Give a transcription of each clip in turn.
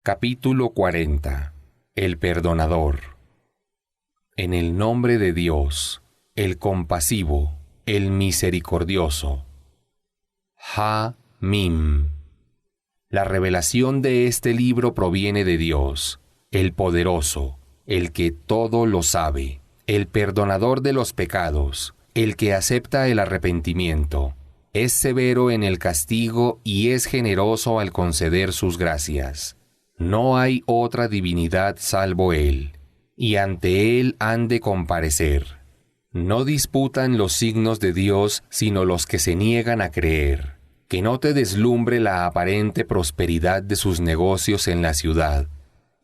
Capítulo 40. El Perdonador. En el nombre de Dios, el compasivo, el misericordioso. Ha-Mim. La revelación de este libro proviene de Dios, el poderoso, el que todo lo sabe, el perdonador de los pecados, el que acepta el arrepentimiento, es severo en el castigo y es generoso al conceder sus gracias. No hay otra divinidad salvo Él, y ante Él han de comparecer. No disputan los signos de Dios sino los que se niegan a creer. Que no te deslumbre la aparente prosperidad de sus negocios en la ciudad,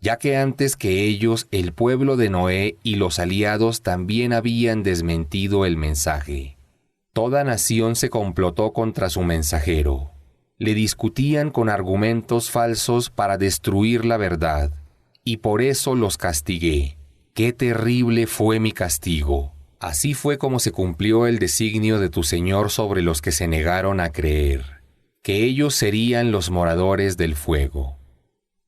ya que antes que ellos el pueblo de Noé y los aliados también habían desmentido el mensaje. Toda nación se complotó contra su mensajero. Le discutían con argumentos falsos para destruir la verdad, y por eso los castigué. ¡Qué terrible fue mi castigo! Así fue como se cumplió el designio de tu Señor sobre los que se negaron a creer, que ellos serían los moradores del fuego.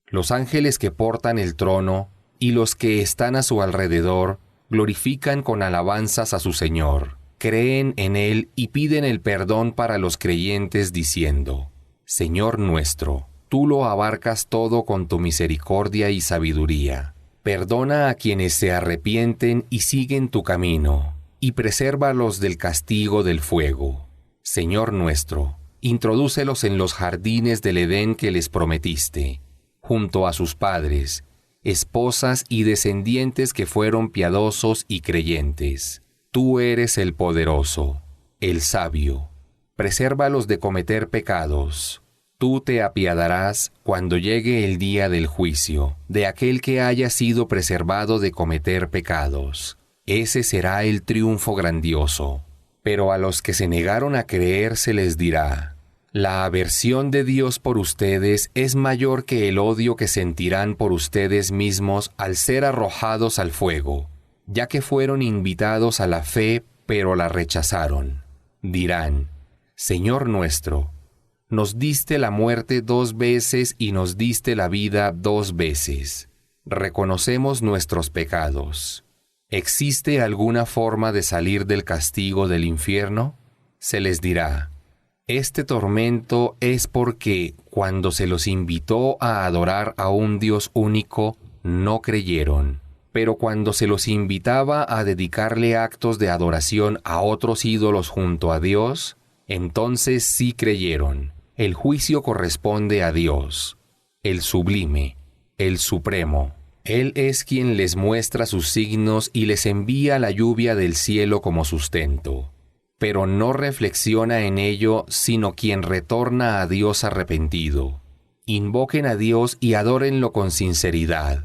Los ángeles que portan el trono y los que están a su alrededor glorifican con alabanzas a su Señor, creen en Él y piden el perdón para los creyentes diciendo: Señor nuestro, tú lo abarcas todo con tu misericordia y sabiduría. Perdona a quienes se arrepienten y siguen tu camino, y presérvalos del castigo del fuego. Señor nuestro, introdúcelos en los jardines del Edén que les prometiste, junto a sus padres, esposas y descendientes que fueron piadosos y creyentes. Tú eres el poderoso, el sabio. Presérvalos de cometer pecados. Tú te apiadarás cuando llegue el día del juicio, de aquel que haya sido preservado de cometer pecados. Ese será el triunfo grandioso. Pero a los que se negaron a creer se les dirá: la aversión de Dios por ustedes es mayor que el odio que sentirán por ustedes mismos al ser arrojados al fuego, ya que fueron invitados a la fe, pero la rechazaron. Dirán: Señor nuestro, nos diste la muerte 2 veces y nos diste la vida 2 veces. Reconocemos nuestros pecados. ¿Existe alguna forma de salir del castigo del infierno? Se les dirá: este tormento es porque, cuando se los invitó a adorar a un Dios único, no creyeron. Pero cuando se los invitaba a dedicarle actos de adoración a otros ídolos junto a Dios, entonces sí creyeron. El juicio corresponde a Dios, el sublime, el supremo. Él es quien les muestra sus signos y les envía la lluvia del cielo como sustento. Pero no reflexiona en ello sino quien retorna a Dios arrepentido. Invoquen a Dios y adórenlo con sinceridad,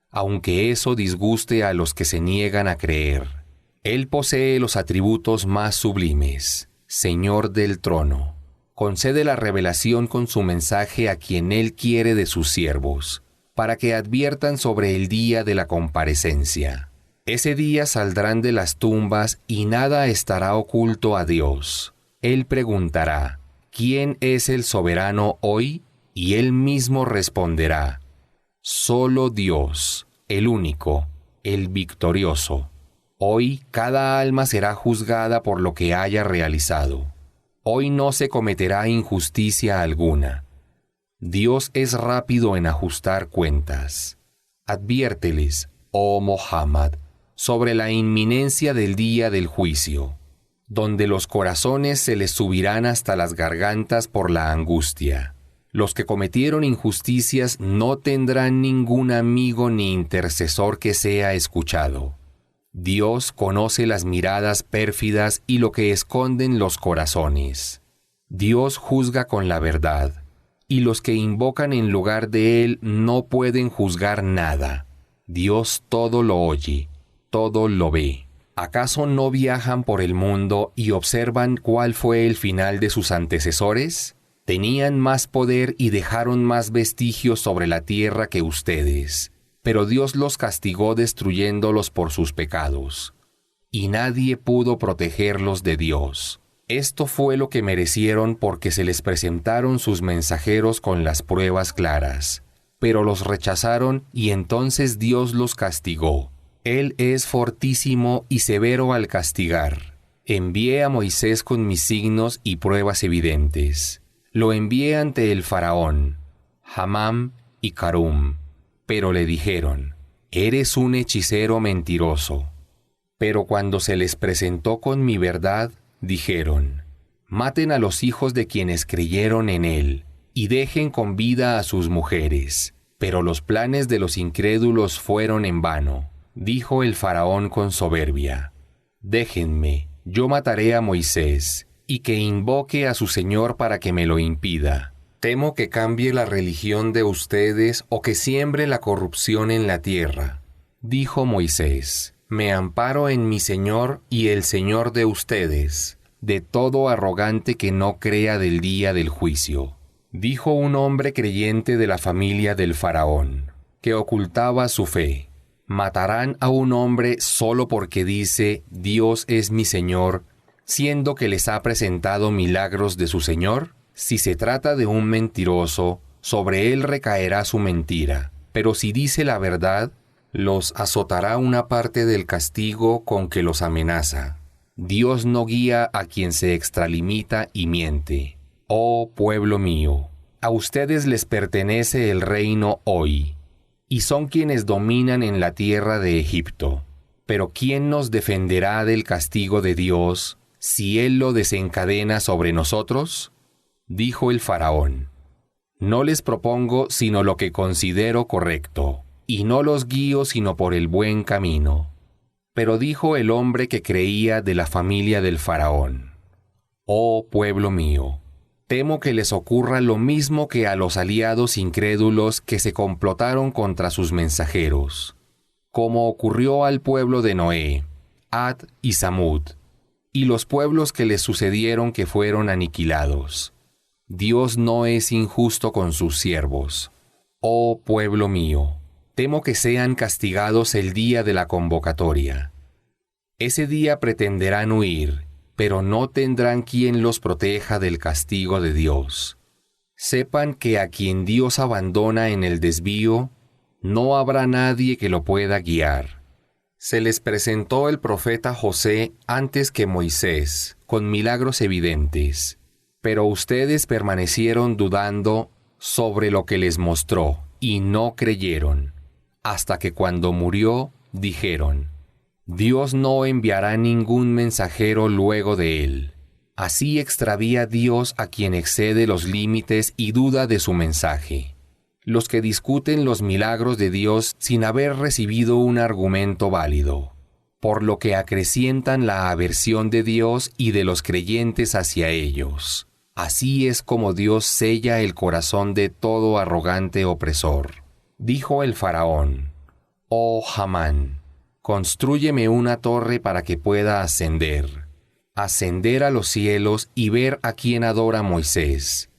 aunque eso disguste a los que se niegan a creer. Él posee los atributos más sublimes, Señor del trono. Concede la revelación con su mensaje a quien Él quiere de sus siervos, para que adviertan sobre el día de la comparecencia. Ese día saldrán de las tumbas y nada estará oculto a Dios. Él preguntará: ¿quién es el soberano hoy? Y Él mismo responderá: solo Dios, el único, el victorioso. Hoy cada alma será juzgada por lo que haya realizado. Hoy no se cometerá injusticia alguna. Dios es rápido en ajustar cuentas. Adviérteles, oh Muhammad, sobre la inminencia del día del juicio, donde los corazones se les subirán hasta las gargantas por la angustia. Los que cometieron injusticias no tendrán ningún amigo ni intercesor que sea escuchado. Dios conoce las miradas pérfidas y lo que esconden los corazones. Dios juzga con la verdad, y los que invocan en lugar de Él no pueden juzgar nada. Dios todo lo oye, todo lo ve. ¿Acaso no viajan por el mundo y observan cuál fue el final de sus antecesores? Tenían más poder y dejaron más vestigios sobre la tierra que ustedes. Pero Dios los castigó destruyéndolos por sus pecados, y nadie pudo protegerlos de Dios. Esto fue lo que merecieron porque se les presentaron sus mensajeros con las pruebas claras. pero los rechazaron y entonces Dios los castigó. Él es fortísimo y severo al castigar. Envié a Moisés con mis signos y pruebas evidentes. Lo envié ante el faraón, Hamán y Carum, pero le dijeron: «Eres un hechicero mentiroso». Pero cuando se les presentó con mi verdad, dijeron: «Maten a los hijos de quienes creyeron en él, y dejen con vida a sus mujeres». Pero los planes de los incrédulos fueron en vano. Dijo el faraón con soberbia: «Déjenme, yo mataré a Moisés, y que invoque a su señor para que me lo impida. Temo que cambie la religión de ustedes o que siembre la corrupción en la tierra». Dijo Moisés: «Me amparo en mi Señor y el Señor de ustedes, de todo arrogante que no crea del día del juicio». Dijo un hombre creyente de la familia del faraón, que ocultaba su fe: «¿Matarán a un hombre solo porque dice: Dios es mi Señor, siendo que les ha presentado milagros de su Señor? Si se trata de un mentiroso, sobre él recaerá su mentira, pero si dice la verdad, los azotará una parte del castigo con que los amenaza. Dios no guía a quien se extralimita y miente. Oh pueblo mío, a ustedes les pertenece el reino hoy, y son quienes dominan en la tierra de Egipto. Pero ¿quién nos defenderá del castigo de Dios si Él lo desencadena sobre nosotros?» Dijo el faraón: «No les propongo sino lo que considero correcto, y no los guío sino por el buen camino». Pero dijo el hombre que creía de la familia del faraón: «Oh pueblo mío, temo que les ocurra lo mismo que a los aliados incrédulos que se complotaron contra sus mensajeros, como ocurrió al pueblo de Noé, Ad y Samud, y los pueblos que les sucedieron que fueron aniquilados. Dios no es injusto con sus siervos. Oh pueblo mío, temo que sean castigados el día de la convocatoria. Ese día pretenderán huir, pero no tendrán quien los proteja del castigo de Dios. Sepan que a quien Dios abandona en el desvío, no habrá nadie que lo pueda guiar». Se les presentó el profeta José antes que Moisés, con milagros evidentes, pero ustedes permanecieron dudando sobre lo que les mostró, y no creyeron, hasta que cuando murió, dijeron: «Dios no enviará ningún mensajero luego de él». Así extravía Dios a quien excede los límites y duda de su mensaje. Los que discuten los milagros de Dios sin haber recibido un argumento válido, por lo que acrecientan la aversión de Dios y de los creyentes hacia ellos. Así es como Dios sella el corazón de todo arrogante opresor. Dijo el faraón: «Oh Hamán, constrúyeme una torre para que pueda ascender a los cielos y ver a quién adora Moisés,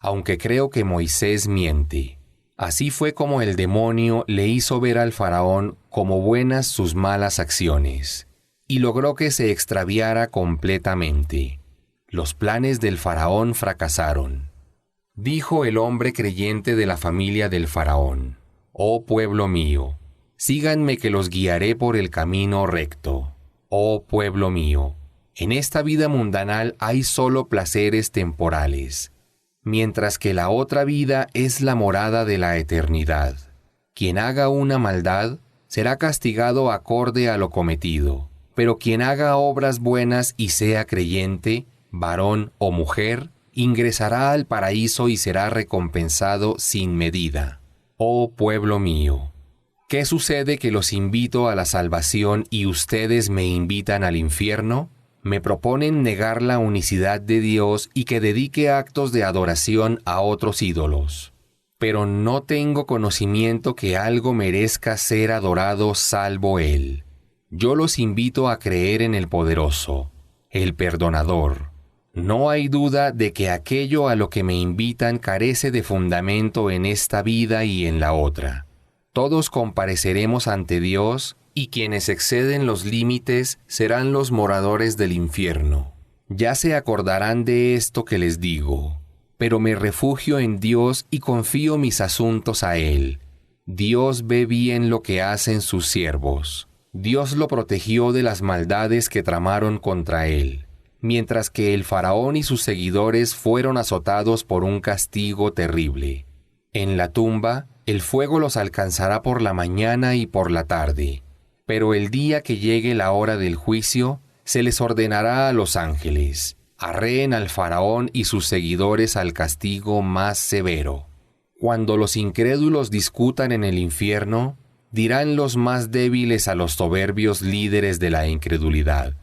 aunque creo que Moisés miente». Así fue como el demonio le hizo ver al faraón como buenas sus malas acciones, y logró que se extraviara completamente. Los planes del faraón fracasaron. Dijo el hombre creyente de la familia del faraón: «Oh pueblo mío, síganme que los guiaré por el camino recto. Oh pueblo mío, en esta vida mundanal hay solo placeres temporales, mientras que la otra vida es la morada de la eternidad. Quien haga una maldad será castigado acorde a lo cometido, pero quien haga obras buenas y sea creyente, varón o mujer, ingresará al paraíso y será recompensado sin medida. Oh pueblo mío, ¿qué sucede que los invito a la salvación y ustedes me invitan al infierno? Me proponen negar la unicidad de Dios y que dedique actos de adoración a otros ídolos. Pero no tengo conocimiento que algo merezca ser adorado salvo Él. Yo los invito a creer en el Poderoso, el Perdonador. No hay duda de que aquello a lo que me invitan carece de fundamento en esta vida y en la otra. Todos compareceremos ante Dios, y quienes exceden los límites serán los moradores del infierno. Ya se acordarán de esto que les digo. pero me refugio en Dios y confío mis asuntos a Él. Dios ve bien lo que hacen sus siervos. Dios lo protegió de las maldades que tramaron contra él, mientras que el faraón y sus seguidores fueron azotados por un castigo terrible. En la tumba, el fuego los alcanzará por la mañana y por la tarde, pero el día que llegue la hora del juicio, se les ordenará a los ángeles: arreen al faraón y sus seguidores al castigo más severo. Cuando los incrédulos discutan en el infierno, dirán los más débiles a los soberbios líderes de la incredulidad: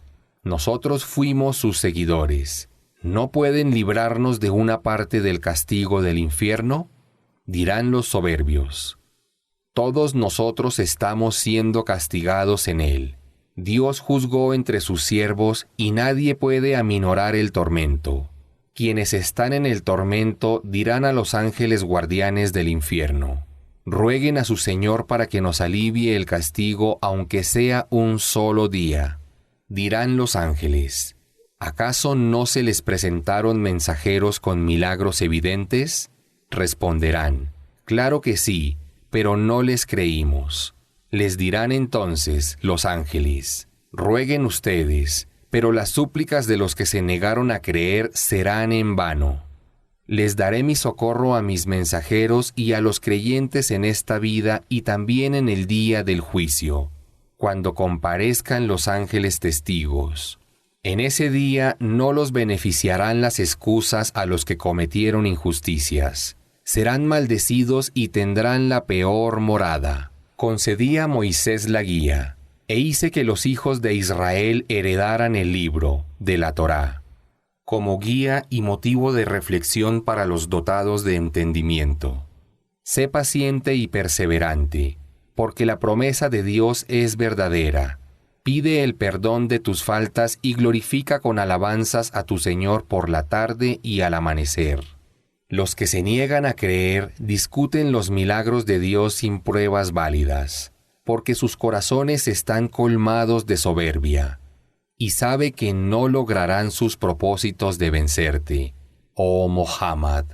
nosotros fuimos sus seguidores. ¿No pueden librarnos de una parte del castigo del infierno? Dirán los soberbios: todos nosotros estamos siendo castigados en él. Dios juzgó entre sus siervos y nadie puede aminorar el tormento. Quienes están en el tormento dirán a los ángeles guardianes del infierno: rueguen a su Señor para que nos alivie el castigo, aunque sea un solo día. Dirán los ángeles: ¿acaso no se les presentaron mensajeros con milagros evidentes? Responderán: claro que sí, pero no les creímos. Les dirán entonces los ángeles: rueguen ustedes, pero las súplicas de los que se negaron a creer serán en vano. Les daré mi socorro a mis mensajeros y a los creyentes en esta vida y también en el día del juicio, cuando comparezcan los ángeles testigos. En ese día no los beneficiarán las excusas a los que cometieron injusticias. Serán maldecidos y tendrán la peor morada. Concedí a Moisés la guía, e hice que los hijos de Israel heredaran el libro de la Torá, como guía y motivo de reflexión para los dotados de entendimiento. Sé paciente y perseverante, porque la promesa de Dios es verdadera. Pide el perdón de tus faltas y glorifica con alabanzas a tu Señor por la tarde y al amanecer. Los que se niegan a creer discuten los milagros de Dios sin pruebas válidas, porque sus corazones están colmados de soberbia, y sabe que no lograrán sus propósitos de vencerte. Oh Muhammad,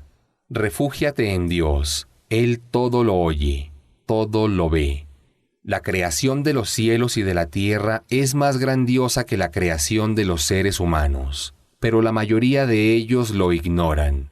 refúgiate en Dios, Él todo lo oye, todo lo ve. La creación de los cielos y de la tierra es más grandiosa que la creación de los seres humanos, pero la mayoría de ellos lo ignoran.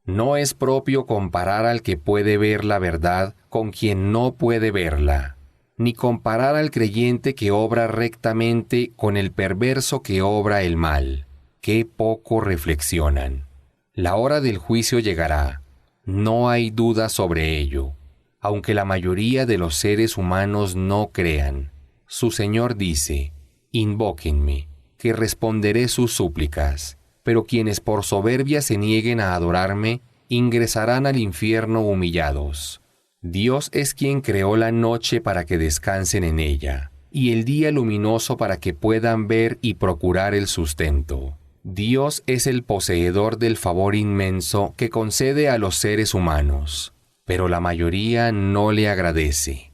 No es propio comparar al que puede ver la verdad con quien no puede verla, ni comparar al creyente que obra rectamente con el perverso que obra el mal. Qué poco reflexionan. La hora del juicio llegará, no hay duda sobre ello, aunque la mayoría de los seres humanos no crean. Su Señor dice: invóquenme, que responderé sus súplicas. Pero quienes por soberbia se nieguen a adorarme, ingresarán al infierno humillados. Dios es quien creó la noche para que descansen en ella, y el día luminoso para que puedan ver y procurar el sustento. Dios es el poseedor del favor inmenso que concede a los seres humanos, pero la mayoría no le agradece.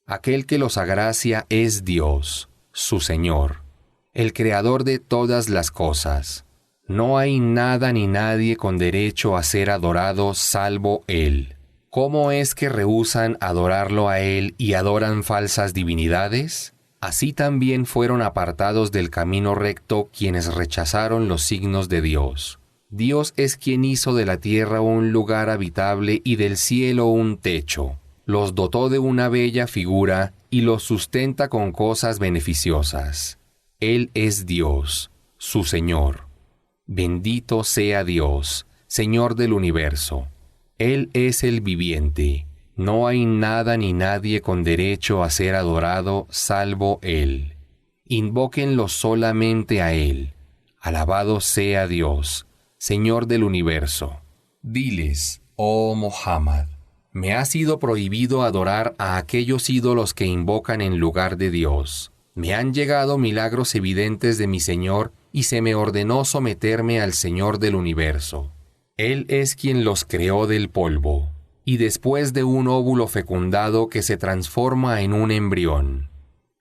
Aquel que los agracia es Dios, su Señor, el creador de todas las cosas. No hay nada ni nadie con derecho a ser adorado salvo Él. ¿Cómo es que rehúsan adorarlo a Él y adoran falsas divinidades? Así también fueron apartados del camino recto quienes rechazaron los signos de Dios. Dios es quien hizo de la tierra un lugar habitable y del cielo un techo. Los dotó de una bella figura y los sustenta con cosas beneficiosas. Él es Dios, su Señor. Bendito sea Dios, Señor del universo. Él es el viviente. No hay nada ni nadie con derecho a ser adorado salvo Él. Invóquenlo solamente a Él. Alabado sea Dios, Señor del universo. Diles, oh Muhammad, me ha sido prohibido adorar a aquellos ídolos que invocan en lugar de Dios. Me han llegado milagros evidentes de mi Señor y se me ordenó someterme al Señor del universo. Él es quien los creó del polvo, y después de un óvulo fecundado que se transforma en un embrión.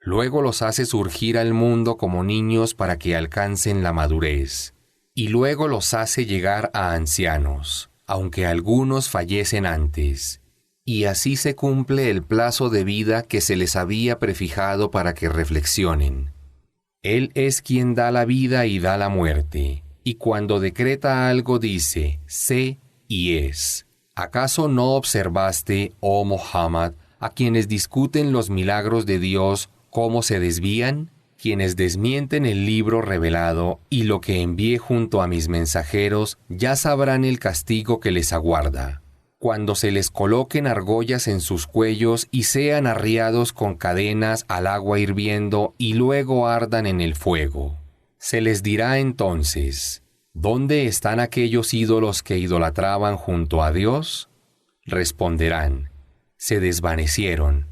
Luego los hace surgir al mundo como niños para que alcancen la madurez, y luego los hace llegar a ancianos. aunque algunos fallecen antes. Y así se cumple el plazo de vida que se les había prefijado para que reflexionen. Él es quien da la vida y da la muerte, y cuando decreta algo dice, sé y es. ¿Acaso no observaste, oh Muhammad, a quienes discuten los milagros de Dios, cómo se desvían? Quienes desmienten el libro revelado y lo que envié junto a mis mensajeros, ya sabrán el castigo que les aguarda. Cuando se les coloquen argollas en sus cuellos y sean arriados con cadenas al agua hirviendo y luego ardan en el fuego. Se les dirá entonces, ¿dónde están aquellos ídolos que idolatraban junto a Dios? Responderán, se desvanecieron.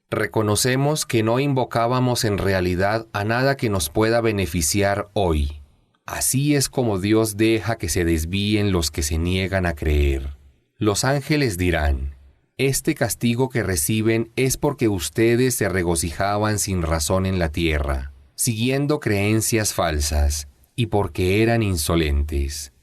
Reconocemos que no invocábamos en realidad a nada que nos pueda beneficiar hoy. Así es como Dios deja que se desvíen los que se niegan a creer. Los ángeles dirán, este castigo que reciben es porque ustedes se regocijaban sin razón en la tierra, siguiendo creencias falsas, y porque eran insolentes.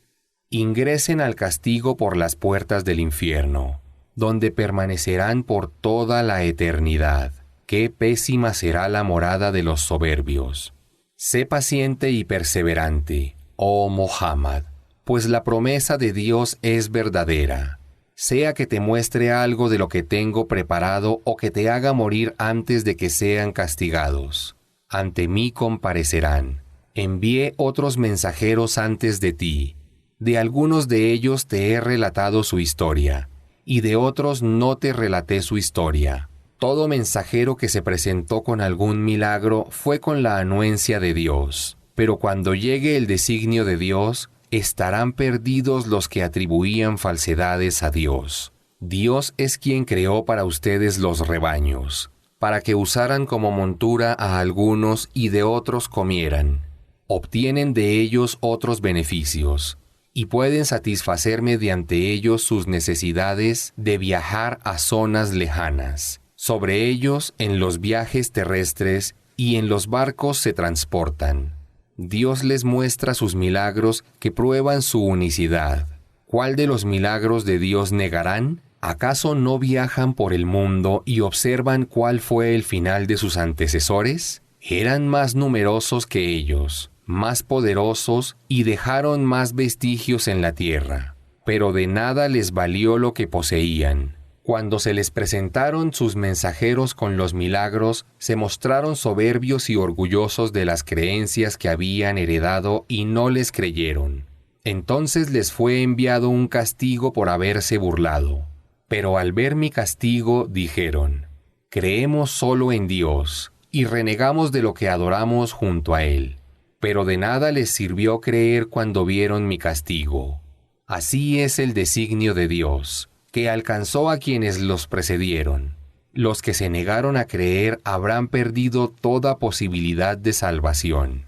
Ingresen al castigo por las puertas del infierno, donde permanecerán por toda la eternidad. Qué pésima será la morada de los soberbios. Sé paciente y perseverante, oh Muhammad, pues la promesa de Dios es verdadera. Sea que te muestre algo de lo que tengo preparado o que te haga morir antes de que sean castigados. Ante mí comparecerán. Envié otros mensajeros antes de ti. De algunos de ellos te he relatado su historia, y de otros no te relaté su historia. Todo mensajero que se presentó con algún milagro fue con la anuencia de Dios. Pero cuando llegue el designio de Dios, estarán perdidos los que atribuían falsedades a Dios. Dios es quien creó para ustedes los rebaños, para que usaran como montura a algunos y de otros comieran. Obtienen de ellos otros beneficios, y pueden satisfacer mediante ellos sus necesidades de viajar a zonas lejanas. Sobre ellos, en los viajes terrestres y en los barcos se transportan. Dios les muestra sus milagros que prueban su unicidad. ¿Cuál de los milagros de Dios negarán? ¿Acaso no viajan por el mundo y observan cuál fue el final de sus antecesores? Eran más numerosos que ellos, más poderosos y dejaron más vestigios en la tierra, pero de nada les valió lo que poseían. Cuando se les presentaron sus mensajeros con los milagros, se mostraron soberbios y orgullosos de las creencias que habían heredado y no les creyeron. Entonces les fue enviado un castigo por haberse burlado. Pero al ver mi castigo, dijeron, creemos solo en Dios, y renegamos de lo que adoramos junto a Él. Pero de nada les sirvió creer cuando vieron mi castigo. Así es el designio de Dios, que alcanzó a quienes los precedieron. Los que se negaron a creer habrán perdido toda posibilidad de salvación.